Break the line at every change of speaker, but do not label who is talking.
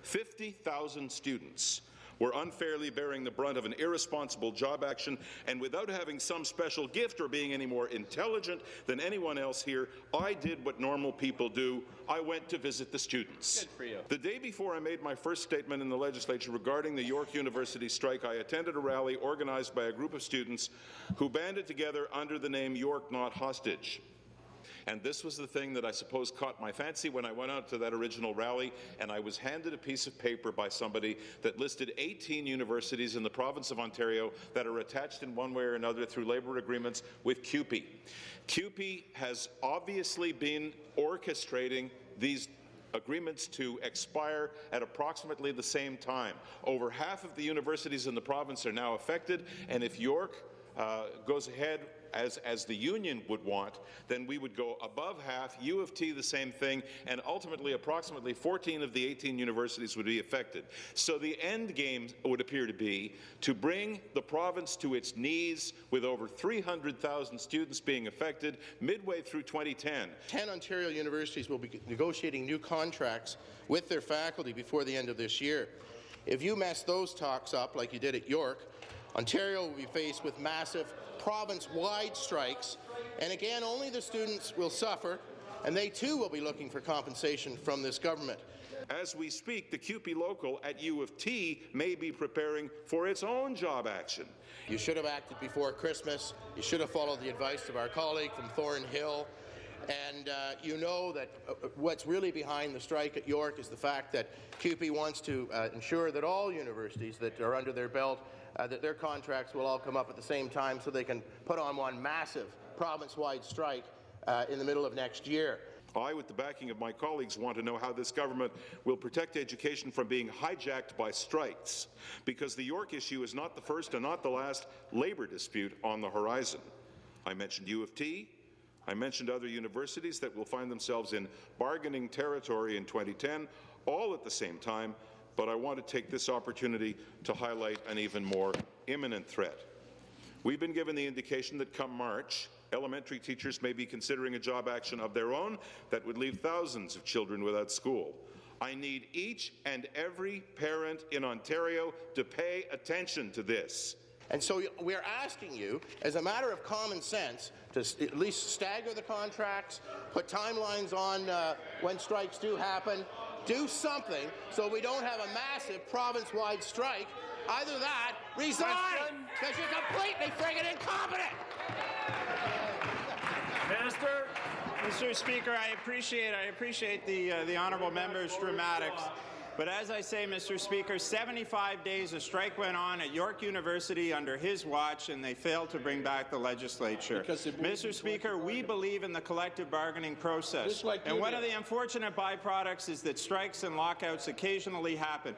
50,000 students were unfairly bearing the brunt of an irresponsible job action, and without having some special gift or being any more intelligent than anyone else here, I did what normal people do. I went to visit the students.
Good for you.
The day before I made my first statement in the legislature regarding the York University strike, I attended a rally organized by a group of students who banded together under the name York Not Hostage. And this was the thing that I suppose caught my fancy when I went out to that original rally, and I was handed a piece of paper by somebody that listed 18 universities in the province of Ontario that are attached in one way or another through labour agreements with CUPE. CUPE has obviously been orchestrating these agreements to expire at approximately the same time. Over half of the universities in the province are now affected, and if York goes ahead as the union would want, then we would go above half, U of T the same thing, and ultimately approximately 14 of the 18 universities would be affected. So the end game would appear to be to bring the province to its knees with over 300,000 students being affected midway through 2010.
10 Ontario universities will be negotiating new contracts with their faculty before the end of this year. If you mess those talks up like you did at York, Ontario will be faced with massive province-wide strikes, and again, only the students will suffer, and they too will be looking for compensation from this government.
As we speak, the CUPE local at U of T may be preparing for its own job action.
You should have acted before Christmas. You should have followed the advice of our colleague from Thornhill. And you know that what's really behind the strike at York is the fact that CUPE wants to ensure that all universities that are under their belt, that their contracts will all come up at the same time so they can put on one massive province-wide strike in the middle of next year.
I, with the backing of my colleagues, want to know how this government will protect education from being hijacked by strikes, because the York issue is not the first and not the last labour dispute on the horizon. I mentioned U of T. I mentioned other universities that will find themselves in bargaining territory in 2010, all at the same time, but I want to take this opportunity to highlight an even more imminent threat. We've been given the indication that come March, elementary teachers may be considering a job action of their own that would leave thousands of children without school. I need each and every parent in Ontario to pay attention to this.
And so we are asking you, as a matter of common sense, to at least stagger the contracts, put timelines on when strikes do happen, do something so we don't have a massive province-wide strike. Either that, resign, because you're completely friggin' incompetent.
Minister. Mr. Speaker, I appreciate the honourable member's dramatics. But as I say, Mr. Speaker, 75 days a strike went on at York University under his watch, and they failed to bring back the legislature. Mr. Speaker, we believe in the collective bargaining process, and one of the unfortunate byproducts is that strikes and lockouts occasionally happen.